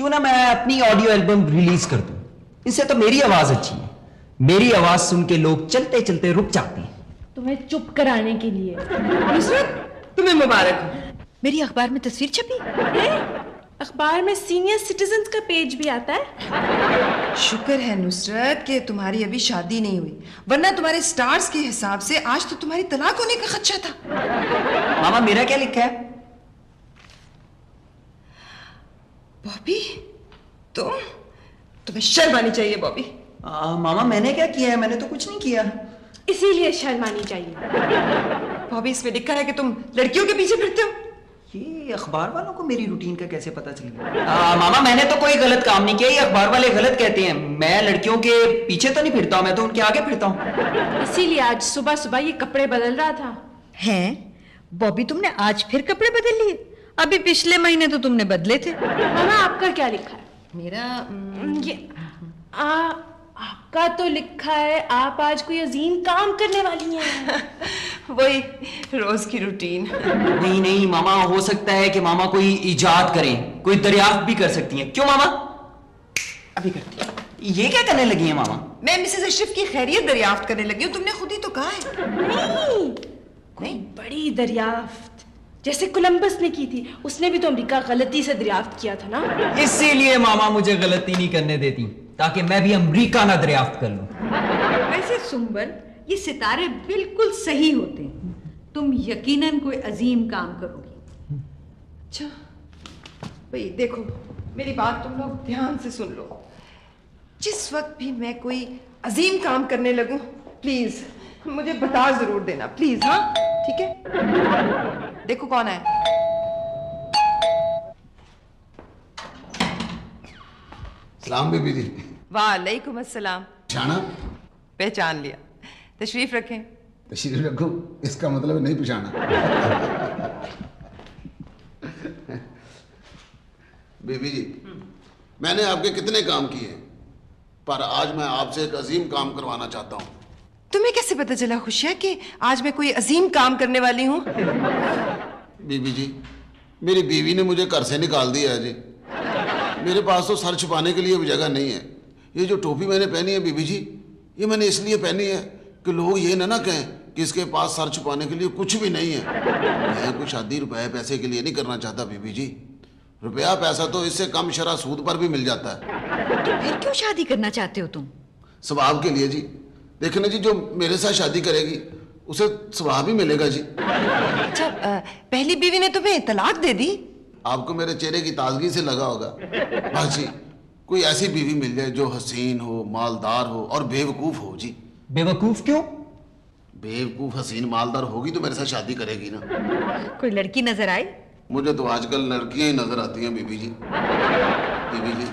क्यों ना मैं अपनी ऑडियो एल्बम रिलीज कर दूं। इससे तो मेरी आवाज अच्छी है, मेरी आवाज सुन के लोग चलते चलते रुक जाते हैं। तुम्हें चुप कराने के लिए। नुसरत तुम्हें मुबारक हो। मेरी अखबार में तस्वीर छपी है? अखबार में सीनियर सिटीजन्स का पेज भी आता है। शुक्र है नुसरत कि तुम्हारी अभी शादी नहीं हुई, वरना तुम्हारे स्टार्स के हिसाब से आज तो तुम्हारी तलाक होने का खदशा था। मामा मेरा क्या लिखा है? बॉबी तुम्हें शर्म आनी चाहिए बॉबी। मामा मैंने क्या किया है? मैंने तो कुछ नहीं किया। इसीलिए शर्म आनी चाहिए। बॉबी इसमें लिखा है कि तुम लड़कियों के पीछे फिरते हो। ये अखबार वालों को मेरी रूटीन का कैसे पता चल गया? मामा मैंने तो कोई गलत काम नहीं किया, ये अखबार वाले गलत कहते हैं। मैं लड़कियों के पीछे तो नहीं फिरता हूँ, मैं तो उनके आगे फिरता हूँ। इसीलिए आज सुबह सुबह ये कपड़े बदल रहा था। हैं? बॉबी तुमने आज फिर कपड़े बदल लिए? अभी पिछले महीने तो तुमने बदले थे। मामा आपका क्या लिखा है? मेरा ये आपका तो लिखा है आप आज कोई अजीम काम करने वाली हैं। वही रोज की रूटीन। नहीं नहीं मामा, हो सकता है कि मामा कोई इजाद करें, कोई दरियाफ्त भी कर सकती हैं। क्यों मामा? अभी करती हूँ। ये क्या करने लगी है मामा? मैं मिसेस अशरफ की खैरियत दरियाफ्त करने लगी हूँ, तुमने खुद ही तो कहा है। नहीं बड़ी दरियाफ्त जैसे कोलंबस ने की थी, उसने भी तो अमेरिका गलती से दरियाफ्त किया था ना। इसीलिए मामा मुझे गलती नहीं करने देती, ताकि मैं भी अमेरिका ना दरियाफ्त कर लूं। वैसे सुंबल, ये सितारे बिल्कुल सही होते हैं। तुम यकीनन कोई अजीम काम करोगी। अच्छा भाई देखो, मेरी बात तुम लोग ध्यान से सुन लो। जिस वक्त भी मैं कोई अजीम काम करने लगूं, प्लीज मुझे बता जरूर देना, प्लीज। हाँ ठीक है। देखो कौन है। सलाम बीबी जी। वालेकुम अस्सलाम। पहचाना? पहचान लिया। तशरीफ रखें। तशरीफ रखो, इसका मतलब नहीं पहचाना। बीबी जी, मैंने आपके कितने काम किए, पर आज मैं आपसे एक अजीम काम करवाना चाहता हूँ। तुम्हें कैसे पता चला खुशिया कि आज मैं कोई अजीम काम करने वाली हूँ? बीबी जी, मेरी बीवी ने मुझे घर से निकाल दिया है जी। मेरे पास तो सर छुपाने के लिए भी जगह नहीं है। ये जो टोपी मैंने पहनी है बीबी जी, ये मैंने इसलिए पहनी है कि लोग ये ना कहें कि इसके पास सर छुपाने के लिए कुछ भी नहीं है। मैं कोई शादी रुपए पैसे के लिए नहीं करना चाहता बीबी जी। रुपया पैसा तो इससे कम शरह सूद पर भी मिल जाता है। तो फिर क्यों शादी करना चाहते हो तुम? स्वभाव के लिए जी। देखना जी, जो मेरे साथ शादी करेगी उसे स्वभाव भी मिलेगा जी। अच्छा, पहली बीवी ने तुम्हें तलाक दे दी? आपको मेरे चेहरे की ताजगी से लगा होगा। बस जी, कोई ऐसी बीवी मिल जाए जो हसीन हो, मालदार हो और बेवकूफ हो जी। बेवकूफ क्यों? बेवकूफ हसीन मालदार होगी तो मेरे साथ शादी करेगी ना। कोई लड़की नजर आई? मुझे तो आजकल लड़कियां ही नजर आती हैं बीबी जी। बीबी जी,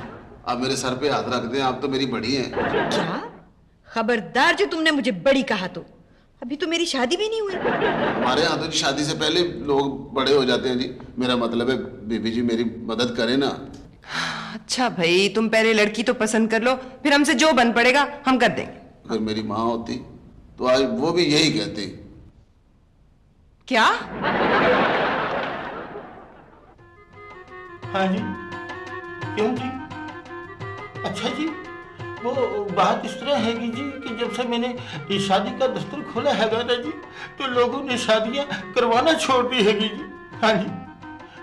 आप मेरे सर पे हाथ रख दें, आप तो मेरी बड़ी हैं। क्या? खबरदार जो तुमने मुझे बड़ी कहा तो। अभी तो मेरी शादी भी नहीं हुई। हमारे यहाँ तो शादी से पहले लोग बड़े हो जाते हैं जी। मेरा मतलब है बीबी जी मेरी मदद करें ना। अच्छा भाई, तुम पहले लड़की तो पसंद कर लो, फिर हमसे जो बन पड़ेगा हम कर देंगे। अगर मेरी माँ होती तो आज वो भी यही कहती। क्या? हाँ जी, क्यों जी? अच्छा जी, वो बात इस तरह है कि जब से मैंने ये शादी का दस्तूर खोला है ना जी, तो लोगों ने शादियां करवाना छोड़ दी है जी। हाँ जी,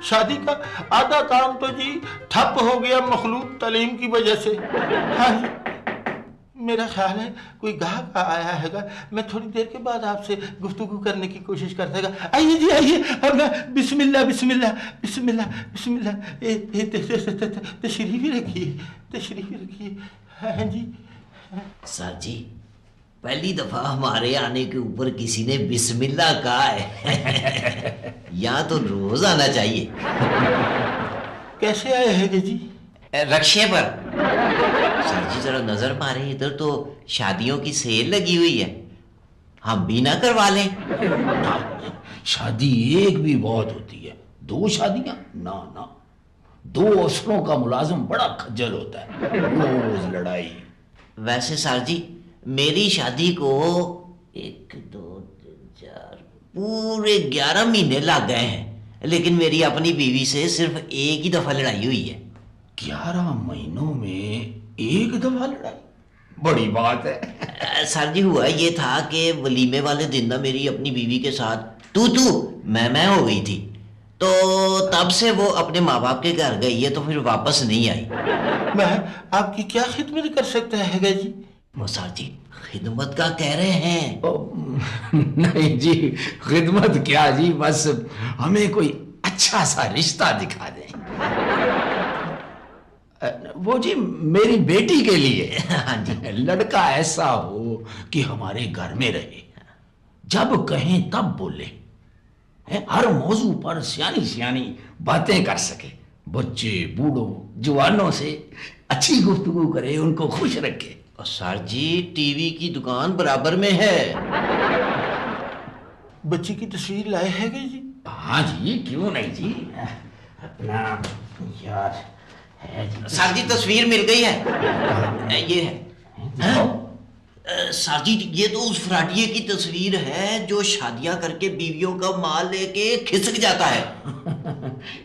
शादी का आधा काम तो जी ठप हो गया मखलूत तालीम की वजह से। हाँ जी, मेरा ख्याल है कोई गाहक आया हैगा, मैं थोड़ी देर के बाद आपसे गुफ्तगू करने की कोशिश करता है। आइए जी आइए, और मैं बिस्मिल्लाह बिस्मिल्लाह बिस्मिल्लाह बिस्मिल्लाह तशरीफ रखिए, तशरीफ रखिए। हाँ जी। सर जी, पहली दफा हमारे आने के ऊपर किसी ने बिस्मिल्लाह कहा है। यहाँ तो रोज आना चाहिए। कैसे आए हैं जी? रक्शे पर। सर जी जरा नजर मारे, इधर तो शादियों की सेल लगी हुई है, हम भी ना करवा लें? शादी एक भी बहुत होती है, दो शादियां ना ना। दो अफसरों का मुलाजिम बड़ा खज्जल होता है, रोज लड़ाई। वैसे सर जी, मेरी शादी को 1 2 3 4 पूरे 11 महीने लग गए हैं, लेकिन मेरी अपनी बीवी से सिर्फ एक ही दफा लड़ाई हुई है। 11 महीनों में एक दफा लड़ाई, बड़ी बात है। सर जी हुआ ये था कि वलीमे वाले दिन ना मेरी अपनी बीवी के साथ तू मैं हो गई थी, तो तब से वो अपने माँ बाप के घर गई है, तो फिर वापस नहीं आई। मैं आपकी क्या खिदमत कर सकता है जी? वो सर जी खिदमत का कह रहे हैं। नहीं जी, खिदमत क्या जी, बस हमें कोई अच्छा सा रिश्ता दिखा दें। वो जी मेरी बेटी के लिए। हाँ जी। लड़का ऐसा हो कि हमारे घर में रहे, जब कहें तब बोले, हर मौजू पर सियानी सियानी बातें कर सके, बच्चे बूढ़ों जवानों से अच्छी गुफ्तगू करे, उनको खुश रखे। और सर जी टीवी की दुकान बराबर में है। बच्ची की तस्वीर लाए हैं जी? हाँ जी, क्यों नहीं जी, अपना यार है जी। सर जी तस्वीर मिल गई है, ये है। सर जी ये तो उस फराटिये की तस्वीर है जो शादियां करके बीवियों का माल लेके खिसक जाता है।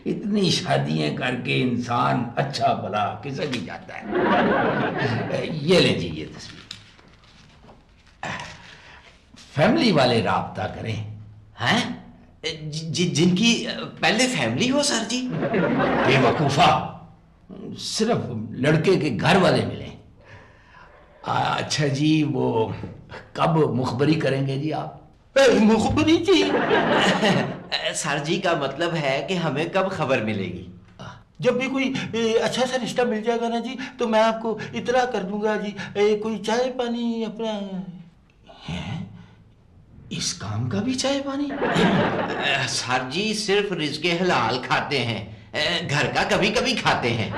इतनी शादियां करके इंसान अच्छा भला खिसक ही जाता है। ये ले जी ये तस्वीर, फैमिली वाले राब्ता करें। हैं? जिनकी पहले फैमिली हो सर जी? बेवकूफा, सिर्फ लड़के के घर वाले मिले। अच्छा जी, वो कब मुखबरी करेंगे जी आप? मुखबरी जी? सर जी का मतलब है कि हमें कब खबर मिलेगी? जब भी कोई अच्छा सा रिश्ता मिल जाएगा ना जी, तो मैं आपको इतला कर दूंगा जी। कोई चाय पानी अपना है? इस काम का भी चाय पानी? सर जी सिर्फ रिज़्क़े हलाल खाते हैं, घर का कभी कभी खाते हैं।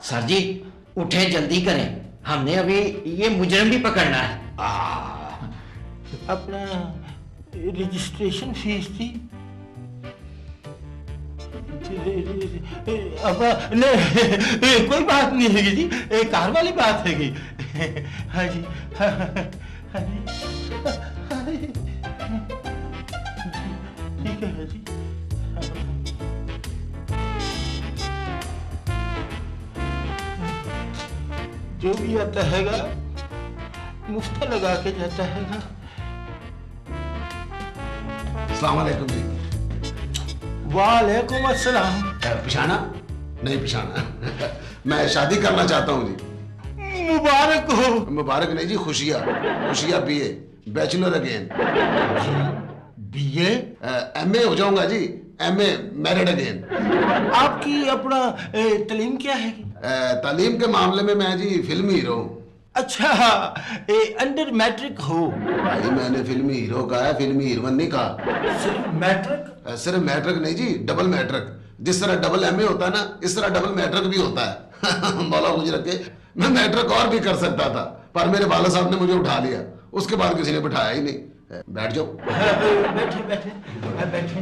सर जी उठे, जल्दी करें, हमने अभी ये मुजरिम भी पकड़ना है। अपना रजिस्ट्रेशन फीस थी अब नहीं, कोई बात नहीं है जी, कार वाली बात है। हाँ जी, हाँ जी, ठीक है जी। जो भी आता हैगा मुफ्त लगा के जाता हैगा। अस्सलाम वालेकुम जी। वालेकुम अस्सलाम। पिशाना? नहीं पिशाना। मैं शादी करना चाहता हूँ जी। मुबारक हो। मुबारक नहीं जी, खुशियाँ। खुशियाँ BA, bachelor again. BA? MA हो जाऊंगा जी, एमए मैरिड अगेन। आपकी अपना तालीम क्या है? तालीम के मामले में मैं जी फिल्मी हीरो हूँ। अच्छा, अंडर मैट्रिक हो? भाई मैंने फिल्मी हीरो कहा है, फिल्मी हीरोइन नहीं कहा। सिर्फ मैट्रिक? सिर्फ मैट्रिक नहीं जी, डबल मैट्रिक। जिस तरह डबल एमए होता है ना, इस तरह डबल मैट्रिक भी होता है। मौला मुझे रखे, मैं मैट्रिक और भी कर सकता था, पर मेरे वाला साहब ने मुझे उठा लिया, उसके बाद किसी ने बिठाया ही नहीं। बैठ जाओ। बैठे बैठे बैठे।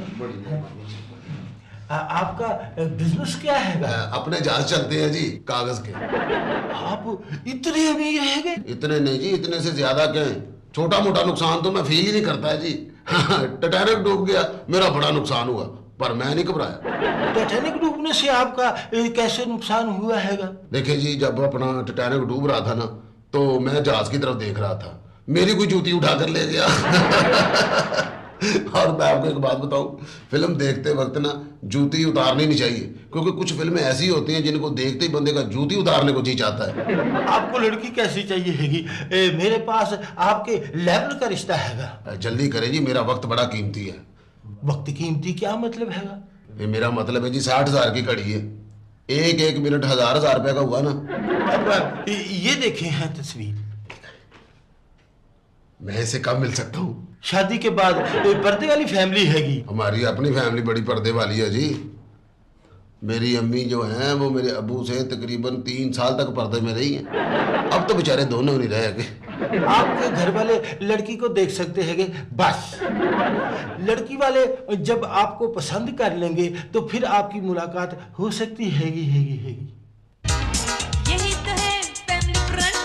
आपका बिजनेस क्या है? अपने जहाज चलते हैं जी, कागज के। आप इतने अमीर हैं? इतने नहीं जी, इतने से ज्यादा कहें। छोटा मोटा नुकसान तो मैं फील ही नहीं करता है जी। टाइटैनिक डूब गया, मेरा बड़ा नुकसान हुआ, पर मैं नहीं घबराया। टाइटैनिक डूबने से आपका कैसे नुकसान हुआ है? देखिए जी, जब अपना टाइटैनिक डूब रहा था ना, तो मैं जहाज की तरफ देख रहा था, मेरी कोई जूती उठा कर ले गया। और मैं आपको एक बात बताऊं, फिल्म देखते वक्त ना जूती उतारनी नहीं चाहिए, क्योंकि कुछ फिल्में ऐसी होती हैं जिनको देखते ही बंदे का जूती उतारने को जी चाहता है। आपको लड़की कैसी चाहिए हैगी? मेरे पास आपके लेवल का रिश्ता हैगा। जल्दी करें जी, मेरा वक्त बड़ा कीमती है। वक्त कीमती क्या मतलब हैगा? मेरा मतलब है जी 60,000 की घड़ी है, एक एक मिनट 1000 रुपए का हुआ ना। अब ये देखे हैं तस्वीर, मैं इसे कब मिल सकता हूँ? शादी के बाद पर्दे वाली फैमिली हैगी। हमारी अपनी फैमिली बड़ी पर्दे वाली है जी। मेरी अम्मी जो हैं वो मेरे अबू से तकरीबन 3 साल तक पर्दे में रही हैं। अब तो बेचारे दोनों नहीं रहे। आपके घर वाले लड़की को देख सकते हैं बस। लड़की वाले जब आपको पसंद कर लेंगे तो फिर आपकी मुलाकात हो सकती हैगी। यही तो है फैमिली फ्रंट।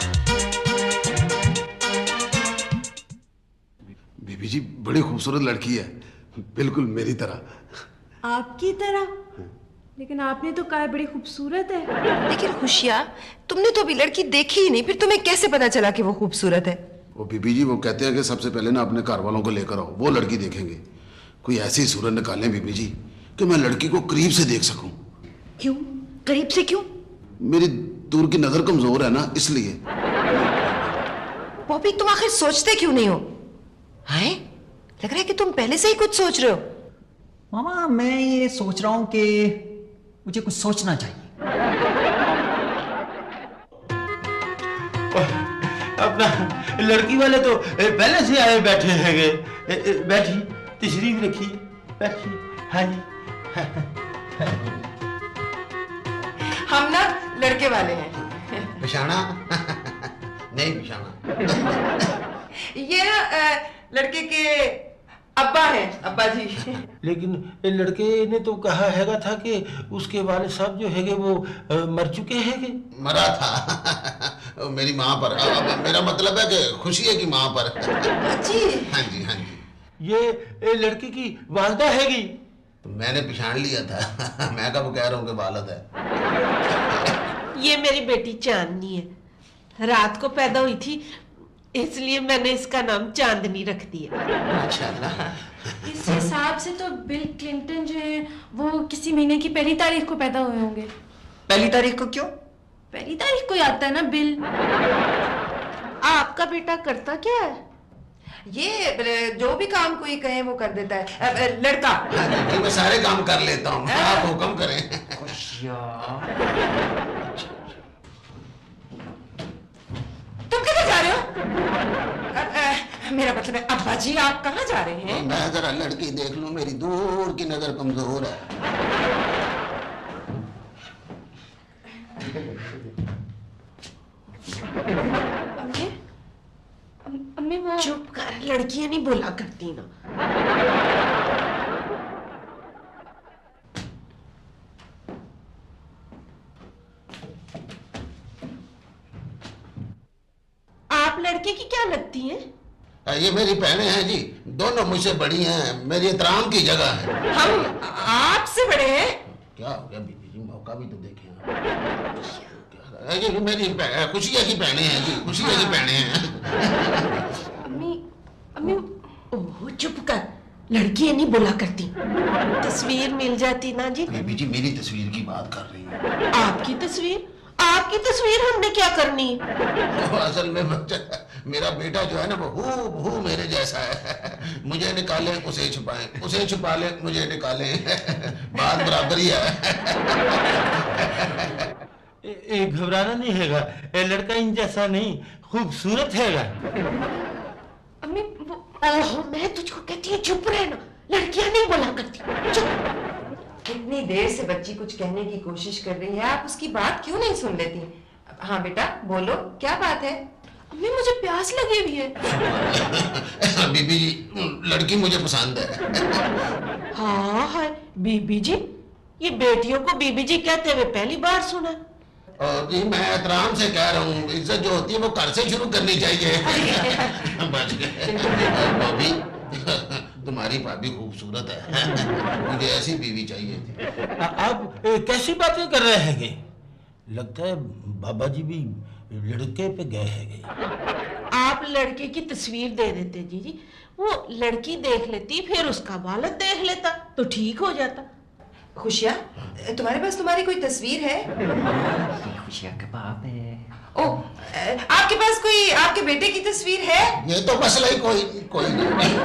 बीबी जी बड़ी खूबसूरत लड़की है, बिल्कुल मेरी तरह। आपकी तरह? लेकिन आपने तो कहा बड़ी खूबसूरत है। लेकिन खुशियाँ, तुमने तो अभी लड़की देखी ही नहीं, फिर तुम्हें कैसे पता चला कि वो खूबसूरत है? वो बीबी जी वो कहते हैं कि सबसे पहले ना अपने घर वालों को लेकर आओ, वो लड़की देखेंगे। कोई ऐसी सूरत निकालें बीबी जी कि मैं लड़की को करीब से देख सकूं। क्यों? करीब से क्यों? मेरी दूर की नजर कमजोर है ना, इसलिए। बॉबी, तुम आखिर सोचते क्यों नहीं हो? हैं? लग रहा है कि तुम पहले से ही कुछ सोच रहे हो। मामा मैं ये सोच रहा हूँ कि मुझे कुछ सोचना चाहिए। अपना लड़की वाले तो पहले से आए बैठे हैं। बैठी, तशरीफ रखी, बैठी। हाँ जी। हम ना लड़के वाले हैं। बिशाना नहीं बिशाना। ये ना लड़के के अब्बा हैं, अब्बा जी। लेकिन लड़के ने तो कहा हैगा था कि उसके वाले साहब जो हैगे वो मर चुके हैगे। मरा था मेरी माँ पर। अब मेरा मतलब है कि खुशी की माँ पर। जी हाँ जी, हाँ जी। ये लड़की की वालदा हैगी। तो मैंने पिछाड़ लिया था। मैं कब कह रहा हूँ कि वालद है। ये मेरी बेटी चांदनी है, रात को पैदा हुई थी, इसलिए मैंने इसका नाम चांदनी रख दिया। माशाल्लाह। इस हिसाब से तो बिल क्लिंटन जो है वो किसी महीने की 1 तारीख को पैदा हुए होंगे। 1 तारीख को क्यों? 1 तारीख को ही आता है ना बिल। आपका बेटा करता क्या है? ये जो भी काम कोई कहे वो कर देता है। लड़का। हाँ जी, मैं सारे काम कर लेता हूँ, आप हुक्म करें। तुम किधर जा रहे हो? मेरा मतलब है अब्बा जी, आप कहाँ जा रहे हैं? मैं जरा लड़की देख लूं, मेरी दूर की नजर कमजोर है। अम्मी वो चुप कर, लड़कियां नहीं बोला करती ना। आप लड़के की क्या लगती हैं? ये मेरी बहनें हैं जी, दोनों मुझसे बड़ी हैं, मेरी एहतराम की जगह है। हम आपसे बड़े हैं? क्या हो गया बीबी जी, मौका भी तो देखें। ये मेरी खुशिया की बहनें हैं जी, खुशिया की बहनें हैं। अम्मी ओह चुप कर, लड़कियां नहीं बोला करती। तस्वीर मिल जाती ना जी। बीबी जी मेरी तस्वीर की बात कर रही हूँ। आपकी तस्वीर? आपकी तस्वीर हमने क्या करनी? असल में मेरा बेटा जो है ना वो हूबहू मेरे जैसा है। मुझे निकाले उसे छुपाएं, उसे छुपा ले मुझे निकालें। बात बराबर ही है। घबराना नहीं हैगा, लड़का इन जैसा नहीं, खूबसूरत हैगा। अम्मी वो ओह मैं तुझको कहती है चुप रहना, लड़कियां नहीं बोला करती। चुप। कितनी देर से बच्ची कुछ कहने की कोशिश कर रही है, आप उसकी बात क्यों नहीं सुन लेती? हाँ बेटा बोलो, क्या बात है? अम्मी मुझे प्यास लगी हुई है। बीबी जी लड़की मुझे पसंद है। हाँ है बीबी जी, ये बेटियों को बीबी जी कहते हुए पहली बार सुना। और जी मैं एहतराम से कह रहा हूँ, इज्जत जो होती है वो घर से शुरू करनी चाहिए। बच गए। भाभी तुम्हारी भाभी खूबसूरत है, मुझे ऐसी बीवी चाहिए थी। आप कैसी बातें कर रहे हैं? लगता है बाबा जी भी लड़के पे गए हैं। आप लड़के की तस्वीर दे देते जी, वो लड़की देख लेती, फिर उसका वालिद देख लेता तो ठीक हो जाता। खुशिया, तुम्हारे पास तुम्हारी कोई तस्वीर है? खुशियाँ का बाप है। ओ, आपके पास कोई आपके बेटे की तस्वीर है? ये तो मसला ही कोई नहीं।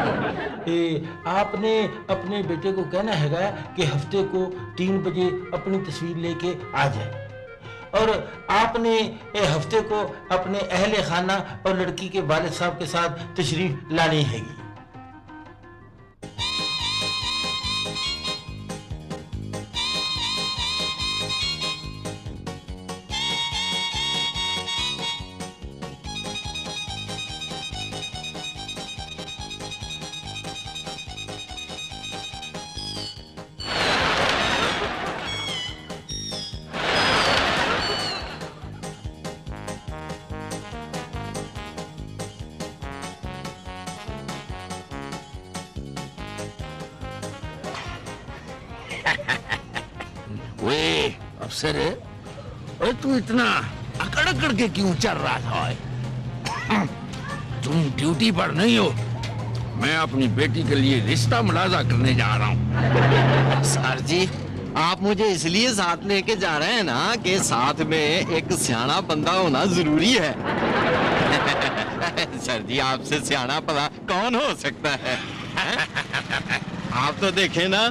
आपने अपने बेटे को कहना हैगा कि हफ्ते को 3 बजे अपनी तस्वीर लेके आ जाए, और आपने हफ्ते को अपने अहले खाना और लड़की के वालिद साहब के साथ तशरीफ लानी हैगी। अफसर है, अरे तू इतना अकड़ अकड़ के क्यों चल रहा था? तुम ड्यूटी पर नहीं हो, मैं अपनी बेटी के लिए रिश्ता मुलाजा करने जा रहा हूँ। सर जी, आप मुझे इसलिए साथ लेके जा रहे हैं ना कि साथ में एक सियाना बंदा होना जरूरी है। सर जी, आपसे सियाना भला कौन हो सकता है? आप तो देखे ना,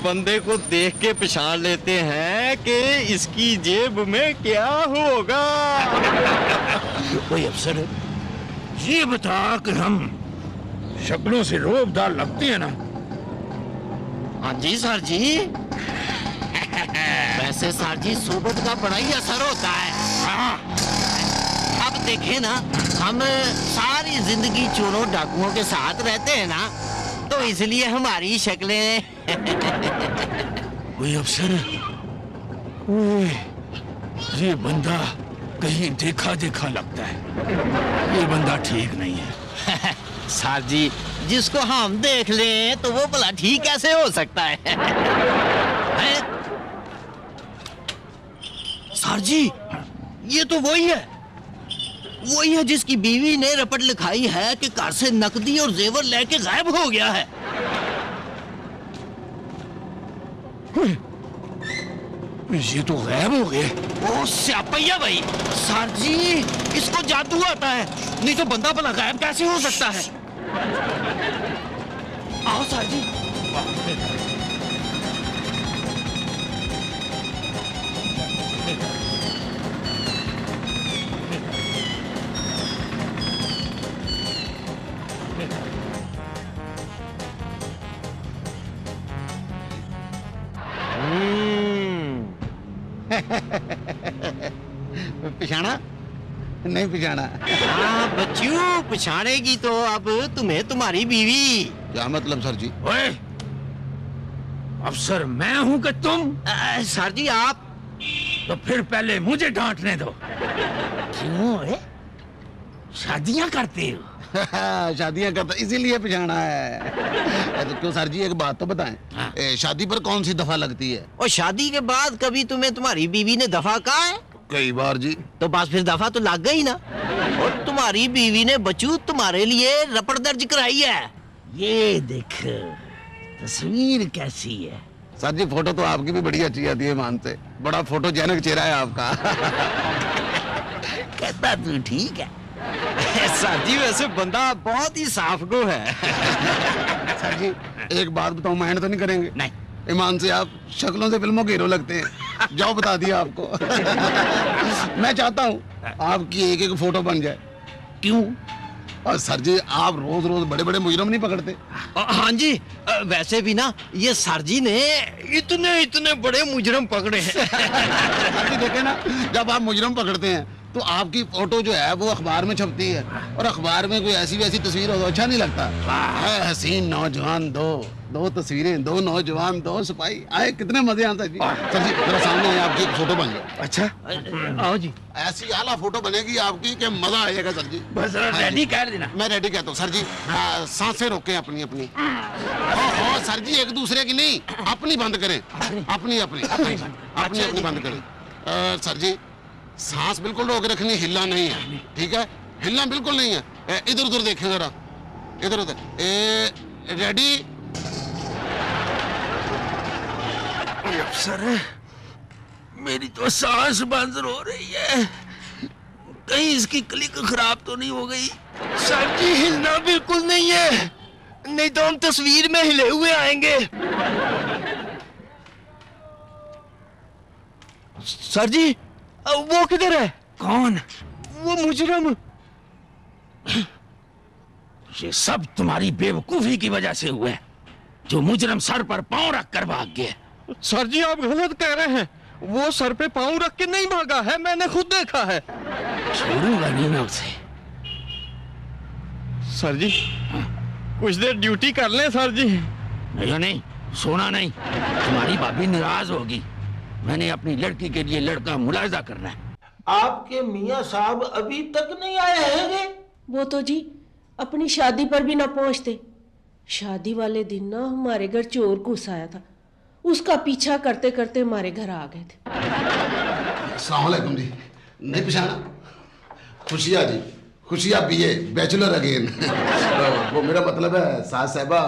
बंदे को देख के पहचान लेते हैं कि इसकी जेब में क्या होगा। कोई अफसर है, ये बता कि हम शक्लों से रोबदार लगते हैं ना? हाँ जी सर जी। वैसे सर जी, सोबत का बड़ा ही असर होता है। अब देखे ना, हम सारी जिंदगी चोरों डाकुओं के साथ रहते हैं ना, तो इसलिए हमारी शक्लें। कोई अफसर है? ओए, ये बंदा कहीं देखा देखा लगता है। ये बंदा ठीक नहीं है। सर जी, जिसको हम देख लें तो वो भला ठीक कैसे हो सकता है? सर जी, ये तो वही है जिसकी बीवी ने रपट लिखाई है कि घर से नकदी और जेवर लेके गायब हो गया है। ये तो गायब हो गए। ओ स्यापैया भाई, सर जी, इसको जादू आता है, नहीं तो बंदा भला गायब कैसे हो सकता है? आओ सर जी। पिछाना नहीं पिछाना। हाँ बच्चू, पिछाड़ेगी तो अब तुम्हें तुम्हारी बीवी। क्या मतलब सर जी? ओए, अफसर मैं हूं कि तुम? सर जी आप। तो फिर पहले मुझे डांटने दो। क्यों है? शादियां करते हो? शादियां करता इसीलिए पिछाना है। तो क्यों सर जी, एक बात तो बताएं। हाँ। शादी पर कौन सी दफा लगती है? और शादी के बाद कभी तुम्हें तुम्हारी बीवी ने दफा कहा है? कई बार जी। तो बस फिर दफा तो लग गई ना। और तुम्हारी बीवी ने बच्चू तुम्हारे लिए रपट दर्ज कराई है। ये देख, तस्वीर कैसी है? सर जी, फोटो तो आपकी भी बड़ी अच्छी आती है, मान से बड़ा फोटोजेनिक चेहरा है आपका। कहता तू ठीक है। सर जी, वैसे बंदा बहुत ही साफ गो है। सर जी, एक बात बताऊं, माइंड तो नहीं करेंगे? नहीं। ईमान से आप शक्लों से फिल्मों के हीरो लगते हैं। जाओ बता दिया आपको। मैं चाहता हूँ आपकी एक एक फोटो बन जाए। क्यों? और सर जी, आप रोज रोज बड़े बड़े मुजरम नहीं पकड़ते? हाँ जी, वैसे भी ना ये सर जी ने इतने इतने बड़े मुजरम पकड़े हैं। सर जी देखे ना, जब आप मुजरम पकड़ते हैं तो आपकी फोटो जो है वो अखबार में छपती है, और अखबार में कोई ऐसी वैसी तस्वीर हो तो अच्छा नहीं लगता है। हसीन नौजवान दो तस्वीरें, दो नौजवान दो सिपाही, आए कितने मजे आते जी। सर जी, मेरा सामने है, आपकी एक फोटो बन जाए। अच्छा, आओ जी। ऐसी आला फोटो बनेगी आपकी कि मजा आएगा सर जी। बस हाँ रेडी कर देना। मैं रेडी कहता हूँ सर जी। सांसें रोकें अपनी अपनी। ओ सर जी, एक दूसरे की नहीं, अपनी बंद करें। अपनी बंद करें। सर जी, सांस बिल्कुल रोक रखनी, हिलना नहीं है, ठीक है? हिलना बिल्कुल नहीं है। इधर उधर देखें जरा, इधर उधर। रेडी? अफसर, मेरी तो सांस बंद हो रही है, कहीं इसकी क्लिक खराब तो नहीं हो गई? सर जी, हिलना बिल्कुल नहीं है, नहीं तो हम तस्वीर में हिले हुए आएंगे। सर जी, वो किधर है? कौन? वो मुजरम। ये सब तुम्हारी बेवकूफी की वजह से हुआ है, जो मुजरम सर पर पांव रख कर भाग गया। सर जी, आप गलत कह रहे हैं, वो सर पे पांव रख के नहीं भागा है, मैंने खुद देखा है। छोड़ूंगा नहीं मैं उसे। सर जी, कुछ देर ड्यूटी कर लें सर जी। नहीं, सोना नहीं, तुम्हारी भाभी नाराज होगी। मैंने अपनी लड़की के लिए लड़का मुलाजा करना है। आपके मियाँ साहब अभी तक नहीं आए हैं? वो तो जी अपनी शादी पर भी ना पहुंचते। शादी वाले दिन ना हमारे घर चोर घुस आया था, उसका पीछा करते करते हमारे घर आ गए थे। अस्सलाम वालेकुम जी। नहीं पहचाना? खुशिया जी, खुशिया बीए, बैचलर अगेन। वो मेरा मतलब है सास साहबा,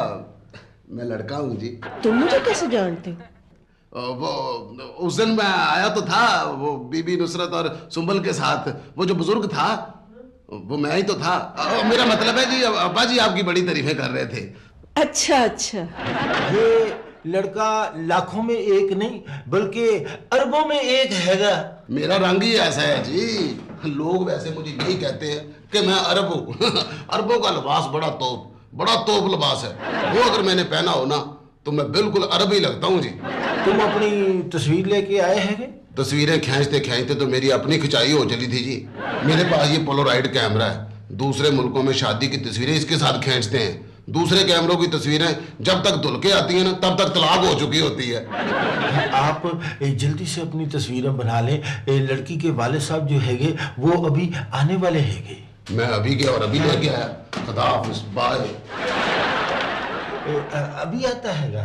मैं लड़का हूँ जी। तुम मुझे कैसे जानते हो? वो उस दिन मैं आया तो था, वो बीबी नुसरत और सुंबल के साथ। वो जो बुजुर्ग था वो मैं ही तो था। मेरा मतलब है जी, अब्बा जी आपकी बड़ी तारीफें कर रहे थे। अच्छा अच्छा। ये लड़का लाखों में एक नहीं बल्कि अरबों में एक हैगा। मेरा रंग ही ऐसा है जी। लोग वैसे मुझे यही कहते हैं कि मैं अरब हूँ। अरबों का लिबास बड़ा तोप लिबास है। वो अगर मैंने पहना हो ना तो मैं बिल्कुल अरबी लगता हूँ जी। तुम अपनी तस्वीर लेके आए हैं? तस्वीरें खींचते तो मेरी अपनी खिंचाई हो चली थी जी। मेरे पास ये पोलोराइड कैमरा है। दूसरे मुल्कों में शादी की तस्वीरें इसके साथ खींचते हैं। दूसरे कैमरों की तस्वीरें जब तक धुल के आती है ना तब तक तलाक हो चुकी होती है। आप जल्दी से अपनी तस्वीरें बना लें। लड़की के वाले साहब जो हैगे वो अभी आने वाले हैगे। मैं अभी गया और अभी लेके आया। खुदा हाफिज़, बाय। अभी आता हैगा।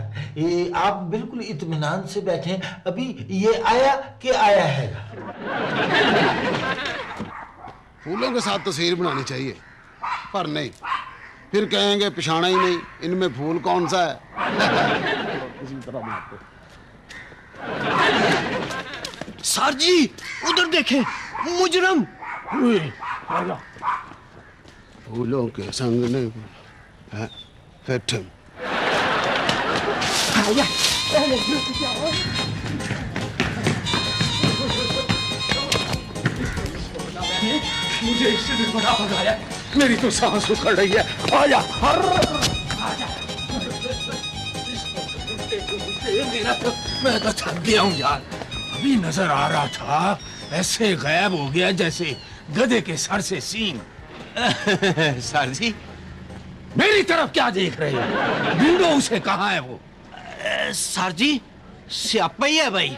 आप बिल्कुल इत्मीनान से बैठे। अभी ये आया कि आया हैगा। फूलों के साथ तस्वीर बनानी चाहिए, पर नहीं, फिर कहेंगे पिछाना ही नहीं, इनमें फूल कौन सा है। किसी तरह मारते। सर जी उधर देखें, मुजरम। फूलों के संग ने है फैठम। मुझे इससे भी बड़ा भगाया। मेरी तो सांस उखड़ रही है। आजा, आजा। मेरा तो, मैं तो थक गया हूँ यार। अभी नजर आ रहा था, ऐसे गायब हो गया जैसे गधे के सर से सींग। सर जी मेरी तरफ क्या देख रहे हो? ढूंढो उसे, कहाँ है वो? सर जी स्यापा ही है भाई।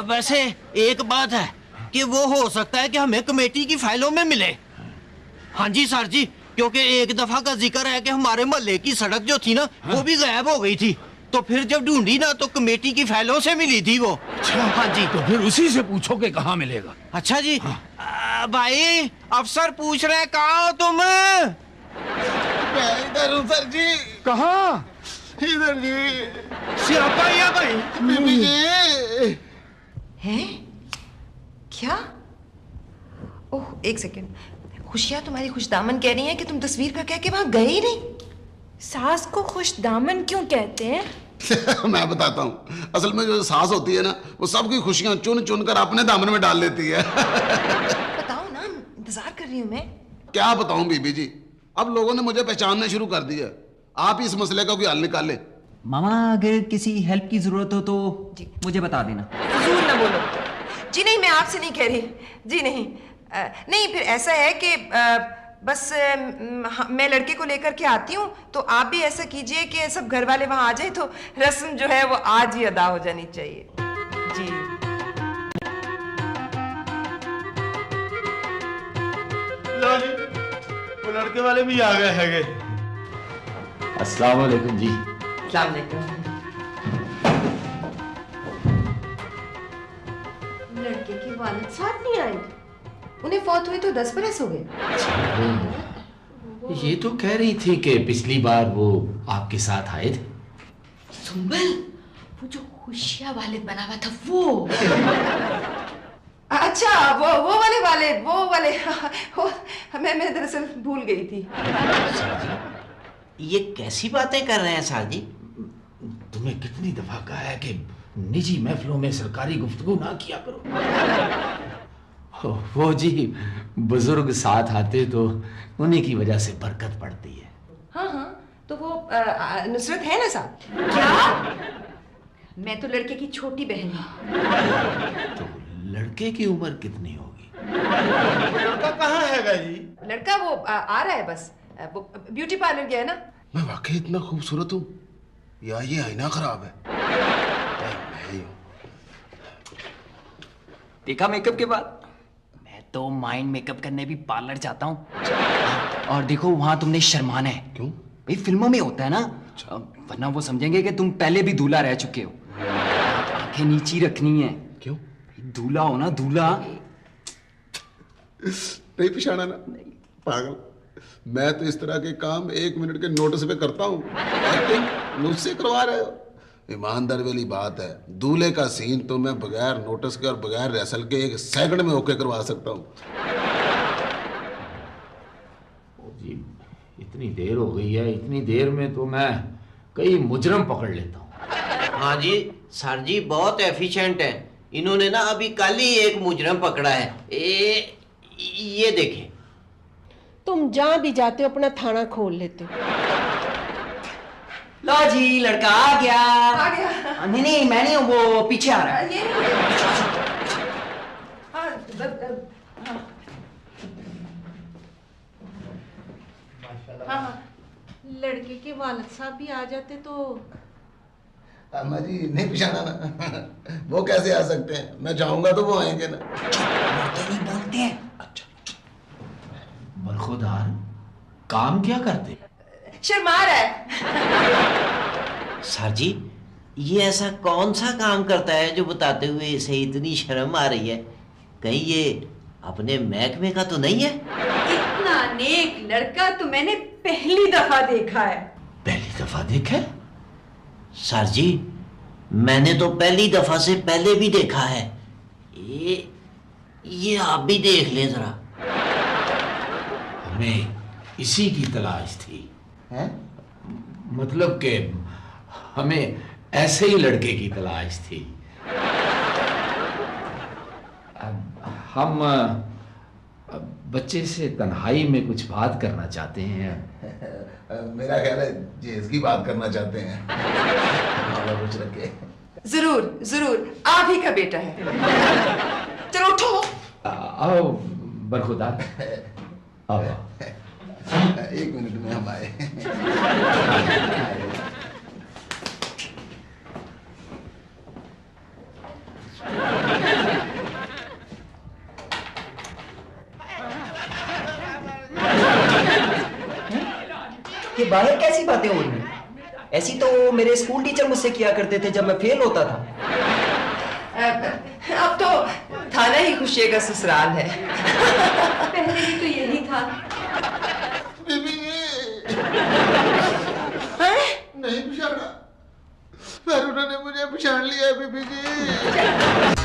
वैसे एक बात है कि वो हो सकता है कि हमें कमेटी की फाइलों में मिले। हाँ जी सर जी, क्योंकि एक दफा का जिक्र है कि हमारे मोहल्ले की सड़क जो थी ना वो भी गायब हो गई थी। तो फिर जब ढूंढी ना तो कमेटी की फाइलों से मिली थी वो। अच्छा, हाँ जी। तो फिर उसी से पूछो कि कहाँ मिलेगा। अच्छा जी। भाई अफसर पूछ रहे कहाँ हो तुम? मैं इधर हूँ सर जी। कहाँ? इधर जी। स्यापा ही है भाई। बीबी जी। हैं? क्या? ओह एक सेकेंड, खुशियाँ तुम्हारी खुशदामन कह रही हैं कि तुम तस्वीर का कह के वहां गए ही नहीं। सास को खुशदामन क्यों कहते हैं? मैं बताता हूँ। असल में जो सास होती है ना वो सबकी खुशियां चुन चुन कर अपने दामन में डाल लेती है। बताओ ना, इंतजार कर रही हूँ मैं। क्या बताऊं बीबी जी, अब लोगों ने मुझे पहचानना शुरू कर दिया। आप इस मसले का कोई हल निकाले। मामा अगर किसी हेल्प की जरूरत हो तो मुझे बता देना। फजूल ना बोलो जी। नहीं, मैं आपसे नहीं कह रही जी। नहीं नहीं, फिर ऐसा है कि बस मैं लड़के को लेकर के आती हूँ, तो आप भी ऐसा कीजिए कि सब घर वाले वहां आ जाए, तो रस्म जो है वो आज ही अदा हो जानी चाहिए जी। लो जी, वो लड़के वाले भी आ गए हैगे। अस्सलाम वालेकुम जी। अस्सलाम वालेकुम। लड़के के वालिद साथ नहीं आए? उन्हें फौत हुए तो 10 बरस हो गए। ये तो कह रही थी कि पिछली बार वो आपके साथ आए थे। सुंबल, वो जो खुशियाँ वालिद बना हुआ था वो। अच्छा, वो वाले मैं दरअसल भूल गई थी। ये कैसी बातें कर रहे हैं सर जी? तुम्हें कितनी दफा कहा है कि निजी महफिलों में सरकारी गुफ्तगू ना किया करो। वो जी बुजुर्ग साथ आते तो उन्हीं की वजह से बरकत पड़ती है। हाँ, तो वो नुसरत है ना साथ? क्या? मैं तो लड़के की छोटी बहन हूँ। तो लड़के की उम्र कितनी होगी? लड़का कहाँ हैगा जी? लड़का वो आ रहा है, बस वो ब्यूटी पार्लर गया है ना। मैं वाकई इतना खूबसूरत हूँ या ये आईना खराब है? देखा मेकअप के बाद? मैं तो माइंड मेकअप करने भी पार्लर जाता हूँ। और देखो वहां तुमने शर्माना है। क्यों? भाई फिल्मों में होता है ना, वरना वो समझेंगे कि तुम पहले भी दूल्हा रह चुके हो। आंखें नीची रखनी है। क्यों? दूल्हा हो ना, दूल्हा। नहीं पिछाड़ा ना, पागल। मैं तो इस तरह के काम 1 मिनट के नोटिस पे करता हूँ। एक्टिंग मुझसे करवा रहे हो? ईमानदारी वाली बात है, दूल्हे का सीन तो मैं बगैर नोटिस के और बगैर रिहर्सल के 1 सेकंड में ओके करवा सकता हूँ। जी इतनी देर हो गई है, इतनी देर में तो मैं कई मुजरम पकड़ लेता हूँ। हाँ जी सर जी, बहुत एफिशिएंट है। इन्होंने ना अभी कल ही एक मुजरम पकड़ा है। ये देखें। तुम जहां भी जाते हो अपना थाना खोल लेते हो। लो जी, लड़का आ गया। आ गया। नहीं नहीं, मैं नहीं हूँ, वो पीछे आ रहा है। ये हाँ, लड़के के वालिद साहब भी आ जाते तो। अम्मा जी नहीं पिछाना ना, वो कैसे आ सकते हैं? मैं चाहूंगा तो वो आएंगे ना। बोलते नहीं बोलते हैं। बरखुदार काम क्या करते? शर्मा रहा है। सर जी, ये ऐसा कौन सा काम करता है जो बताते हुए इसे इतनी शर्म आ रही है? कहीं ये अपने महकमे का तो नहीं है? इतना नेक लड़का तो मैंने पहली दफा देखा है। पहली दफा देखा? सर जी, मैंने तो पहली दफा से पहले भी देखा है। ये आप भी देख लें जरा। हमें इसी की तलाश थी। हैं? मतलब कि हमें ऐसे ही लड़के की तलाश थी। हम बच्चे से तन्हाई में कुछ बात करना चाहते हैं। मेरा ख्याल है जेज की बात करना चाहते हैं। कुछ रखे। जरूर जरूर, आप ही का बेटा है। चलो उठो। आओ बरखुदार, आओ। 1 मिनट में हम आए। ये बाहर कैसी बातें हो रही हैं? ऐसी तो मेरे स्कूल टीचर मुझसे किया करते थे जब मैं फेल होता था। अब तो थाना ही खुशी का ससुराल है। पहले भी तो यही था। नहीं पिछाड़ा, फिर उन्होंने मुझे पहचान लिया बीबी जी।